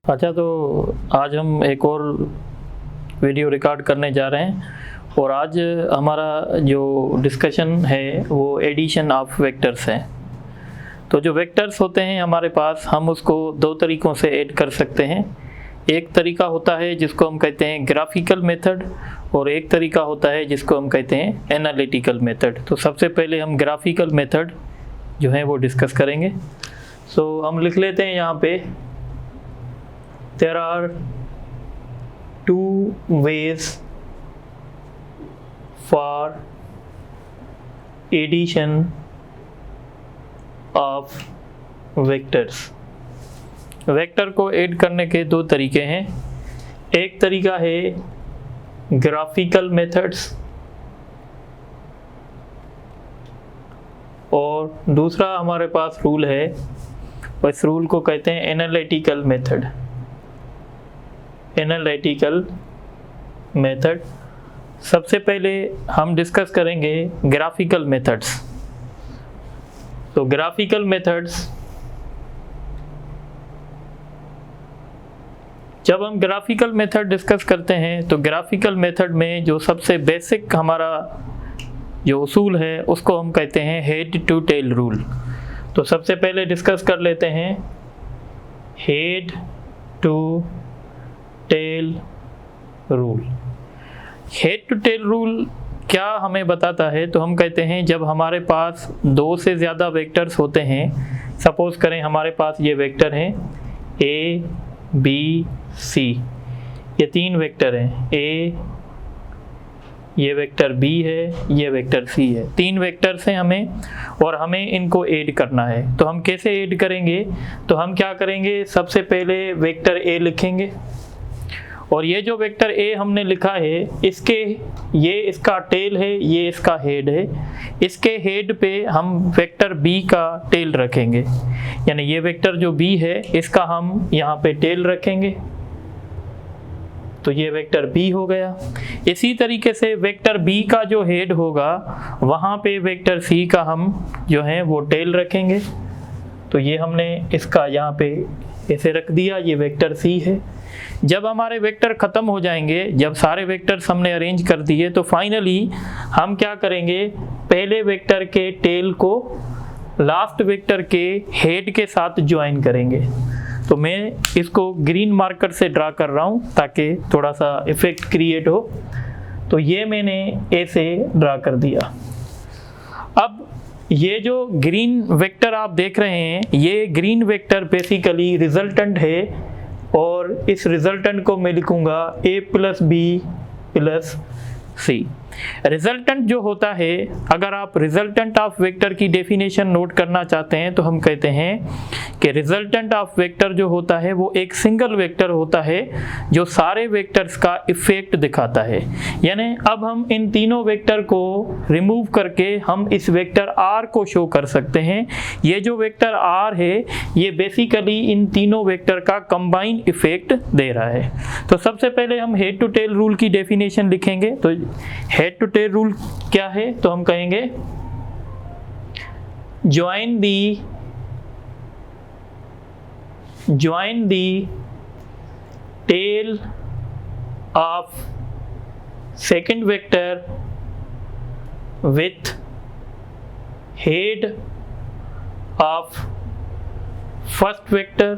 अच्छा, तो आज हम एक और वीडियो रिकॉर्ड करने जा रहे हैं और आज हमारा जो डिस्कशन है वो एडिशन ऑफ वेक्टर्स है। तो जो वेक्टर्स होते हैं हमारे पास, हम उसको दो तरीक़ों से ऐड कर सकते हैं। एक तरीका होता है जिसको हम कहते हैं ग्राफिकल मेथड और एक तरीका होता है जिसको हम कहते हैं एनालिटिकल मेथड। तो सबसे पहले हम ग्राफिकल मेथड जो है वो डिस्कस करेंगे। सो हम लिख लेते हैं यहाँ पे, there are two ways for addition of vectors। Vector को ऐड करने के दो तरीके हैं। एक तरीका है ग्राफिकल मेथड्स और दूसरा हमारे पास रूल है, इस रूल को कहते हैं एनालिटिकल मेथड। एनालिटिकल मेथड सबसे पहले हम डिस्कस करेंगे ग्राफिकल मेथड्स। तो ग्राफिकल मेथड्स, जब हम ग्राफिकल मेथड डिस्कस करते हैं तो ग्राफिकल मेथड में जो सबसे बेसिक हमारा जो उसूल है उसको हम कहते हैं हेड टू टेल रूल। तो सबसे पहले डिस्कस कर लेते हैं head to tail rule. Head to tail rule क्या हमें बताता है? तो हम कहते हैं जब हमारे पास दो से ज़्यादा वेक्टर्स होते हैं, सपोज करें हमारे पास ये वेक्टर हैं ए बी सी, ये तीन वेक्टर हैं, ए, ये वेक्टर बी है, ये वेक्टर सी है, तीन वेक्टर्स हैं हमें और हमें इनको ऐड करना है। तो हम कैसे ऐड करेंगे? तो हम क्या करेंगे, सबसे पहले वेक्टर ए लिखेंगे और ये जो वेक्टर ए हमने लिखा है इसके, ये इसका टेल है, ये इसका हेड है, इसके हेड पे हम वेक्टर बी का टेल रखेंगे, यानी ये वेक्टर जो बी है इसका हम यहाँ पे टेल रखेंगे, तो ये वेक्टर बी हो गया। इसी तरीके से वेक्टर बी का जो हेड होगा वहाँ पे वेक्टर सी का हम जो है वो टेल रखेंगे, तो ये हमने इसका यहाँ पे ऐसे रख दिया, ये वेक्टर सी है। जब हमारे वेक्टर ख़त्म हो जाएंगे, जब सारे वेक्टर्स हमने अरेंज कर दिए, तो फाइनली हम क्या करेंगे, पहले वेक्टर के टेल को लास्ट वेक्टर के हेड के साथ ज्वाइन करेंगे। तो मैं इसको ग्रीन मार्कर से ड्रा कर रहा हूँ ताकि थोड़ा सा इफेक्ट क्रिएट हो। तो ये मैंने ऐसे ड्रा कर दिया। अब ये जो ग्रीन वेक्टर आप देख रहे हैं, ये ग्रीन वेक्टर बेसिकली रिजल्टेंट है और इस रिजल्टेंट को मैं लिखूंगा a plus B plus C. Resultant जो होता है, अगर आप रिजल्टेंट ऑफ वेक्टर की डेफिनेशन नोट करना चाहते हैं तो हम कहते हैं कि रिजल्टेंट ऑफ वेक्टर जो होता है वो एक सिंगल वेक्टर होता है जो सारे वेक्टर्स का इफेक्ट दिखाता है। यानी अब हम इन तीनों वेक्टर को रिमूव करके हम इस वेक्टर r को शो कर सकते हैं। ये जो वेक्टर r है ये बेसिकली इन तीनों वेक्टर का कंबाइंड इफेक्ट दे रहा है। तो सबसे पहले हम हेड टू टेल रूल की डेफिनेशन लिखेंगे। तो हेड टू टेल रूल क्या है? तो हम कहेंगे join the tail of second vector with head of first vector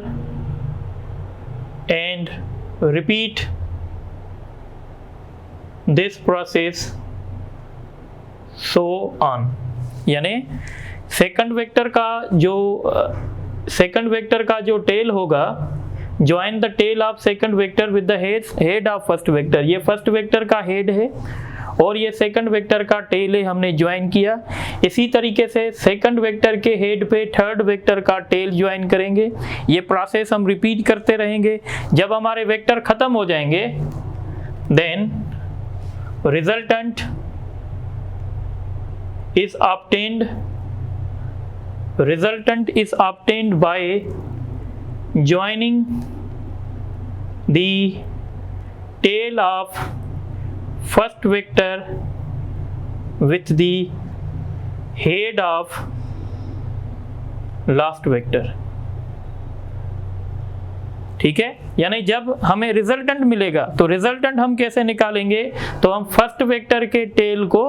and repeat this process so on। यानी सेकंड वेक्टर का जो टेल होगा, join the tail of second vector with the head of first vector. ये first vector का head है और ये second vector का टेल है, हमने ज्वाइन किया। इसी तरीके से सेकंड वेक्टर के हेड पे थर्ड वेक्टर का टेल ज्वाइन करेंगे। ये प्रोसेस हम रिपीट करते रहेंगे। जब हमारे वेक्टर खत्म हो जाएंगे, then resultant is obtained by joining the tail of first vector with the head of last vector। ठीक है, यानी जब हमें रिजल्टेंट मिलेगा तो रिजल्टेंट हम कैसे निकालेंगे, तो हम फर्स्ट वेक्टर के टेल को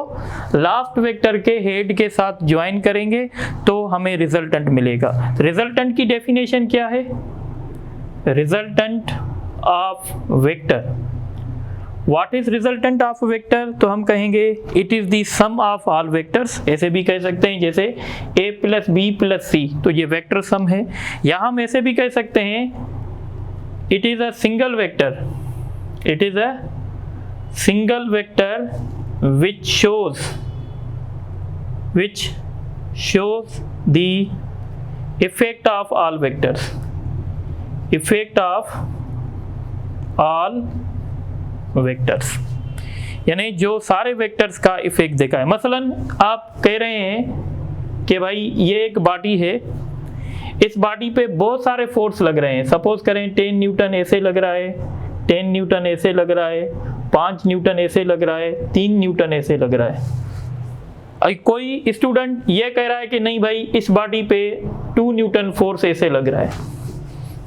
लास्ट वेक्टर के हेड के साथ ज्वाइन करेंगे तो हमें रिजल्टेंट मिलेगा। रिजल्टेंट की डेफिनेशन क्या है, resultant of vector, what is resultant of vector, तो हम कहेंगे it is the sum of all vectors, ऐसे भी कह सकते हैं जैसे a plus B plus C, तो ये वेक्टर सम है। या हम ऐसे भी कह सकते हैं it is a single vector, it is a single vector which shows the effect of all vectors, effect of all vectors, यानी जो सारे वेक्टर्स का इफेक्ट देखा है। मसलन आप कह रहे हैं कि भाई ये एक बॉडी है, इस बॉडी पे बहुत सारे फोर्स लग रहे हैं, सपोज करें 10 न्यूटन ऐसे लग रहा है, 10 न्यूटन ऐसे लग रहा है, 5 न्यूटन ऐसे लग रहा है, 3 न्यूटन ऐसे लग रहा है। कोई स्टूडेंट ये कह रहा है कि नहीं भाई इस बॉडी पे 2 न्यूटन फोर्स ऐसे लग रहा है,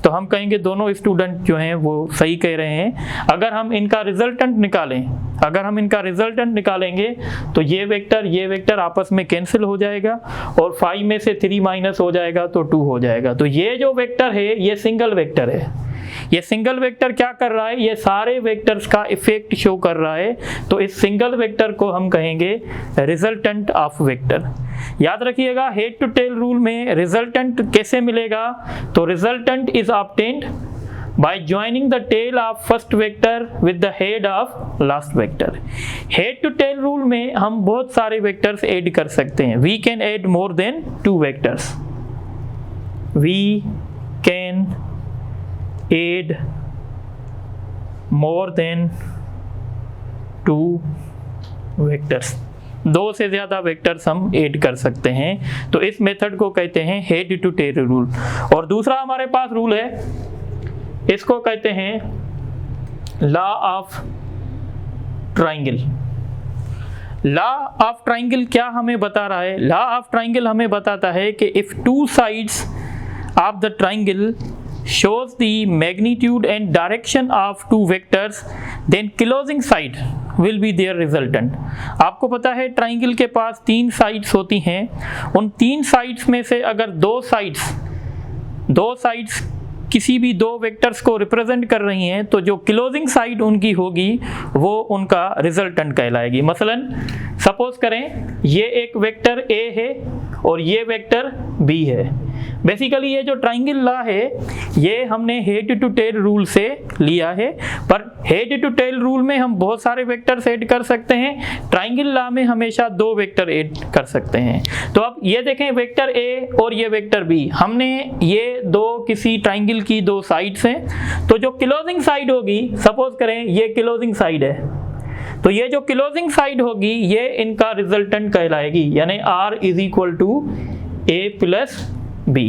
तो हम कहेंगे दोनों स्टूडेंट जो हैं वो सही कह रहे हैं। अगर हम इनका रिजल्टेंट निकालेंगे तो ये वेक्टर आपस में कैंसिल हो जाएगा और 5 में से 3 माइनस हो जाएगा तो 2 हो जाएगा। तो ये जो वेक्टर है ये सिंगल वेक्टर है। ये सिंगल वेक्टर क्या कर रहा है, ये सारे वेक्टर्स का इफेक्ट शो कर रहा है, तो इस सिंगल वेक्टर को हम कहेंगे रिजल्टेंट ऑफ वेक्टर। याद रखिएगा हेड टू टेल रूल में रिजल्टेंट कैसे मिलेगा, तो resultant is obtained by joining the tail of first vector with the head of last vector। head to tail rule में हम बहुत सारे वेक्टर्स ऐड कर सकते हैं। we can add more than 2 vectors, we can add more than 2 vectors, 2 से ज़्यादा vectors हम ऐड कर सकते हैं। तो इस मेथड को कहते हैं हेड टू टेल रूल। और दूसरा हमारे पास रूल है, इसको कहते हैं law of triangle. Law of triangle क्या हमें बता रहा है, लॉ ऑफ ट्राइंगल हमें बताता है कि if 2 sides of the triangle shows the magnitude and direction of 2 vectors then closing side will be their resultant। आपको पता है ट्राइंगल के पास 3 साइड्स होती हैं, उन 3 साइड्स में से अगर 2 साइड्स किसी भी 2 वेक्टर्स को रिप्रेजेंट कर रही हैं तो जो क्लोजिंग साइड उनकी होगी वो उनका रिजल्टेंट कहलाएगी। मसलन सपोज करें ये एक वेक्टर A है और ये वेक्टर B है। बेसिकली ये जो ट्राइंगल लॉ है ये हमने हेड टू टेल रूल से लिया है, पर हेड टू टेल रूल में हम बहुत सारे वेक्टर्स ऐड कर सकते हैं, ट्राइंगल लॉ में हमेशा 2 वेक्टर ऐड कर सकते हैं। तो अब ये देखें वेक्टर A और ये वेक्टर B, हमने ये 2 किसी ट्राइंगल की 2 साइड्स हैं, तो जो क्लोजिंग साइड होगी, सपोज करें ये क्लोजिंग साइड है, तो ये जो क्लोजिंग साइड होगी ये इनका रिजल्टेंट कहलाएगी, यानी R is equal to A plus B।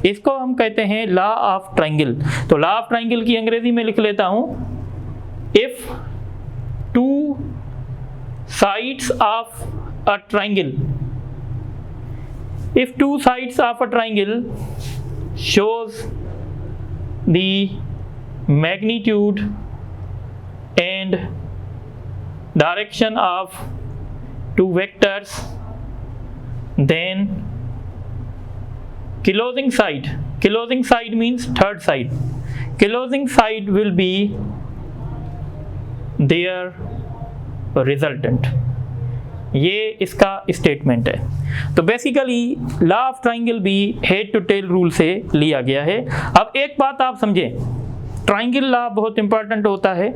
इसको हम कहते हैं लॉ ऑफ ट्राइंगल। तो लॉ ऑफ ट्राइंगल की अंग्रेजी में लिख लेता हूं, if 2 sides of a triangle, if 2 sides of a triangle shows the magnitude and direction of 2 vectors, then closing side means third side, closing side will be their resultant। ये इसका statement है। तो बेसिकली लॉ ऑफ ट्राइंगल भी head to tail rule से लिया गया है। अब एक बात आप समझें, ट्राइंगल लॉ बहुत इंपॉर्टेंट होता है,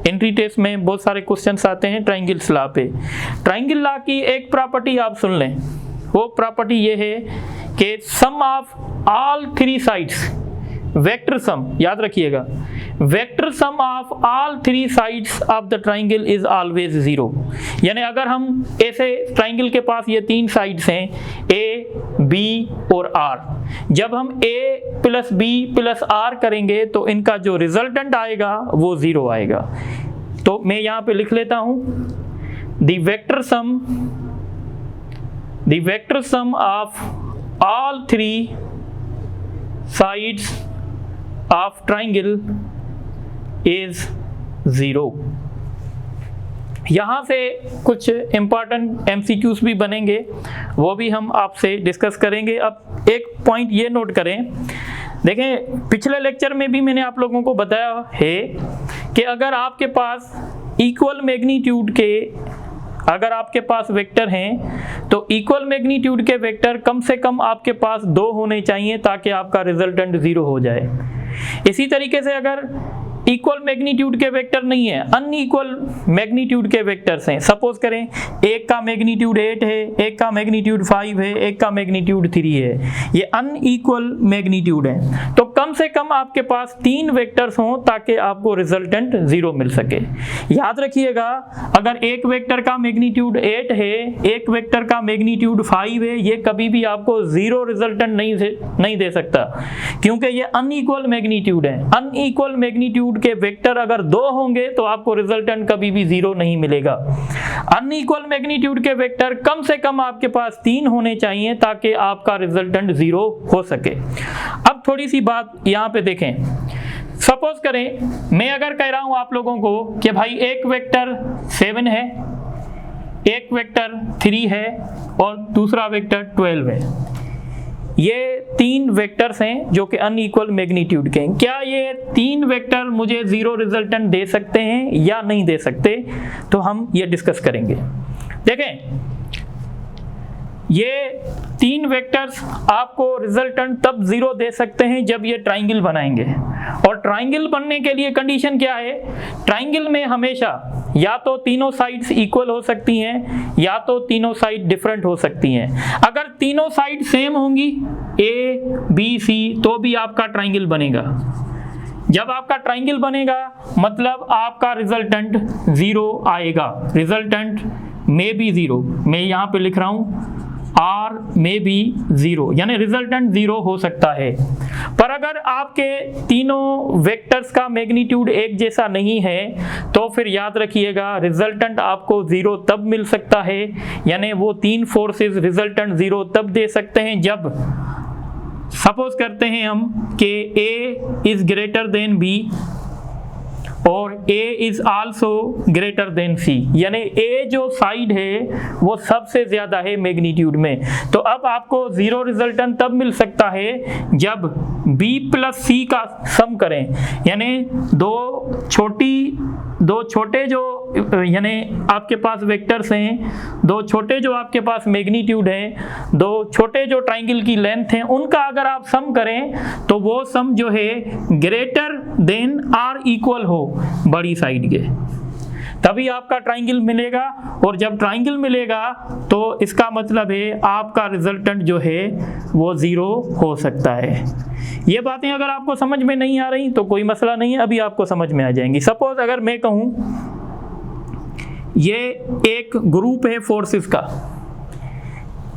एंट्री टेस्ट में बहुत सारे क्वेश्चंस आते हैं ट्राइंगल्स लॉ पे। ट्राइंगल लॉ की एक प्रॉपर्टी आप सुन लें, वो प्रॉपर्टी ये है कि sum of all 3 sides, vector sum, याद रखिएगा, vector sum of all 3 sides of the triangle is always 0। यानी अगर हम ऐसे ट्राइंगल के पास ये 3 साइड्स हैं A, B और R, जब हम A plus B plus R करेंगे तो इनका जो रिजल्टेंट आएगा वो 0 आएगा। तो मैं यहाँ पे लिख लेता हूँ, the vector sum of all 3 sides of triangle is 0। यहाँ से कुछ इम्पॉर्टेंट MCQs भी बनेंगे, वो भी हम आपसे डिस्कस करेंगे। अब एक पॉइंट ये नोट करें, देखें पिछले लेक्चर में भी मैंने आप लोगों को बताया है कि अगर आपके पास इक्वल मैग्नीट्यूड के अगर आपके पास वेक्टर हैं तो इक्वल मैग्नीट्यूड के वेक्टर कम से कम आपके पास 2 होने चाहिए ताकि आपका रिजल्टेंट 0 हो जाए। इसी तरीके से अगर इक्वल मैग्नीट्यूड के वेक्टर नहीं है, अनइक्वल मैग्नीट्यूड के वेक्टर्स हैं, सपोज करें एक का मैग्नीट्यूड 8 है, एक का मैग्नीट्यूड 5 है, एक का मैग्नीट्यूड 3 है, ये अनइक्वल मैग्नीट्यूड है, तो कम से कम आपके पास 3 वेक्टर्स हों ताकि आपको रिजल्टेंट 0 मिल सके। याद रखिएगा, अगर एक वेक्टर का मैग्नीट्यूड 8 है, एक वेक्टर का मैग्नीट्यूड 5 है, ये कभी भी आपको 0 रिजल्टेंट नहीं दे सकता, क्योंकि ये अनइक्वल मैग्नीट्यूड है। अनइक्वल मैग्नीट्यूड के वेक्टर अगर 2 होंगे तो आपको रिजल्टेंट कभी भी 0 नहीं मिलेगा। अनइक्वल मैग्नीट्यूड के वेक्टर कम से कम आपके पास 3 होने चाहिए ताकि आपका रिजल्टेंट 0 हो सके। अब थोड़ी सी बात यहाँ पे देखें, सपोज करें मैं अगर कह रहा हूं आप लोगों को कि भाई एक वेक्टर 7 है, एक वेक्टर 3 है और दूसरा वेक्टर 12 है, ये 3 वेक्टर्स हैं जो कि अनइक्वल मैग्नीट्यूड के हैं। क्या ये 3 वेक्टर मुझे 0 रिजल्टेंट दे सकते हैं या नहीं दे सकते, तो हम ये डिस्कस करेंगे। देखें, ये 3 वेक्टर्स आपको रिजल्टेंट तब 0 दे सकते हैं जब ये ट्राइंगल बनाएंगे, और ट्राइंगल बनने के लिए कंडीशन क्या है, ट्राइंगल में हमेशा या तो तीनों साइड्स इक्वल हो सकती हैं या तो तीनों साइड डिफरेंट हो सकती हैं। अगर तीनों साइड सेम होंगी A, B, C तो भी आपका ट्राइंगल बनेगा। जब आपका ट्राइंगल बनेगा मतलब आपका रिजल्टेंट 0 आएगा। रिजल्टेंट में बी 0, मैं यहाँ पे लिख रहा हूँ R में भी 0, यानी रिजल्टेंट 0 हो सकता है। पर अगर आपके तीनों वेक्टर्स का मैग्नीट्यूड एक जैसा नहीं है तो फिर याद रखिएगा रिजल्टेंट आपको 0 तब मिल सकता है, यानी वो 3 फोर्सेस रिजल्टेंट 0 तब दे सकते हैं जब सपोज करते हैं हम कि A is greater than B और A is also greater than C, यानी A जो साइड है वो सबसे ज्यादा है मैग्नीट्यूड में। तो अब आपको 0 रिजल्टेंट तब मिल सकता है जब B प्लस C का सम करें, यानी दो छोटे जो यानी आपके पास वेक्टर्स हैं, 2 छोटे जो आपके पास मैग्नीट्यूड हैं, 2 छोटे जो ट्राइंगल की लेंथ हैं, उनका अगर आप सम करें तो वो सम जो है ग्रेटर देन आर इक्वल हो बड़ी साइड के, तभी आपका ट्राइंगल मिलेगा। और जब ट्राइंगल मिलेगा तो इसका मतलब है आपका रिजल्टेंट जो है वो 0 हो सकता है। ये बातें अगर आपको समझ में नहीं आ रही तो कोई मसला नहीं है, अभी आपको समझ में आ जाएंगी। सपोज अगर मैं कहूँ ये एक ग्रुप है फोर्सेस का,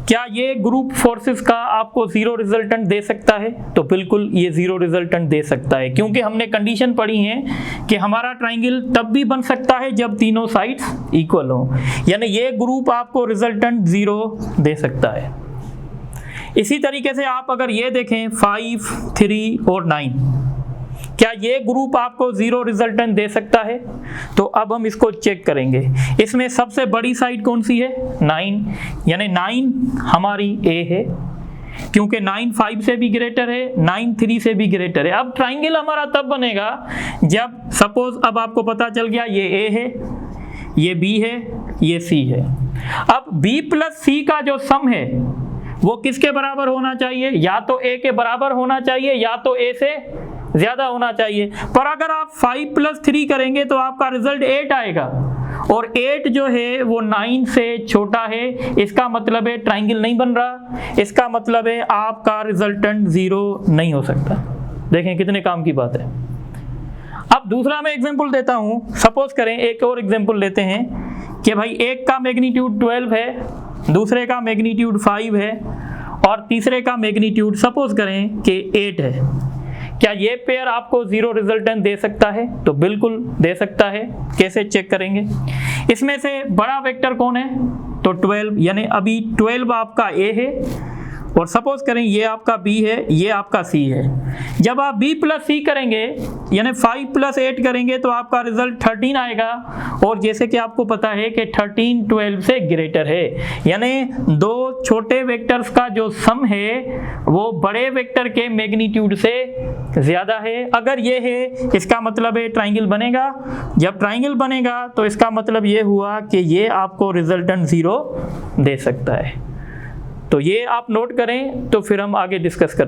क्या ये ग्रुप फोर्सेस का आपको 0 रिजल्टेंट दे सकता है? तो बिल्कुल ये 0 रिजल्टेंट दे सकता है, क्योंकि हमने कंडीशन पढ़ी है कि हमारा ट्राइंगल तब भी बन सकता है जब तीनों साइड्स इक्वल हो, यानी ये ग्रुप आपको रिजल्टेंट 0 दे सकता है। इसी तरीके से आप अगर ये देखें 5, 3 और 9, क्या ये ग्रुप आपको 0 रिजल्टेंट दे सकता है? तो अब हम इसको चेक करेंगे। इसमें सबसे बड़ी साइड कौन सी है? 9, यानी 9 हमारी A है, क्योंकि 9 5 से भी ग्रेटर है, 9 3 से भी ग्रेटर है। अब ट्राइंगल हमारा तब बनेगा जब सपोज अब आपको पता चल गया ये A है, ये B है, ये C है। अब B प्लस C का जो सम है वो किसके बराबर होना चाहिए? या तो A के बराबर होना चाहिए या तो A से ज्यादा होना चाहिए। पर अगर आप 5 प्लस 3 करेंगे तो आपका रिजल्ट 8 आएगा, और 8 जो है वो 9 से छोटा है, इसका मतलब है ट्राइंगल नहीं बन रहा, इसका मतलब है आपका रिजल्टेंट 0 नहीं हो सकता। देखें कितने काम की बात है। अब दूसरा मैं एग्जांपल देता हूं, सपोज करें एक और एग्जांपल लेते हैं कि भाई एक का मैग्नीट्यूड 12 है, दूसरे का मैग्नीट्यूड 5 है और तीसरे का मैग्नीट्यूड सपोज करें कि 8 है। क्या ये पेयर आपको 0 रिजल्टेंट दे सकता है? तो बिल्कुल दे सकता है। कैसे चेक करेंगे? इसमें से बड़ा वेक्टर कौन है? तो 12, यानी अभी 12 आपका A है और सपोज करें ये आपका B है, ये आपका C है। जब आप B प्लस C करेंगे यानी 5 प्लस 8 करेंगे तो आपका रिजल्ट 13 आएगा। और जैसे कि आपको पता है कि 13 12 से ग्रेटर है, यानी दो छोटे वेक्टर्स का जो सम है वो बड़े वेक्टर के मैग्नीट्यूड से ज़्यादा है। अगर ये है इसका मतलब है ट्राइंगल बनेगा। जब ट्राइंगल बनेगा तो इसका मतलब ये हुआ कि ये आपको रिजल्टेंट 0 दे सकता है। तो ये आप नोट करें, तो फिर हम आगे डिस्कस करते हैं।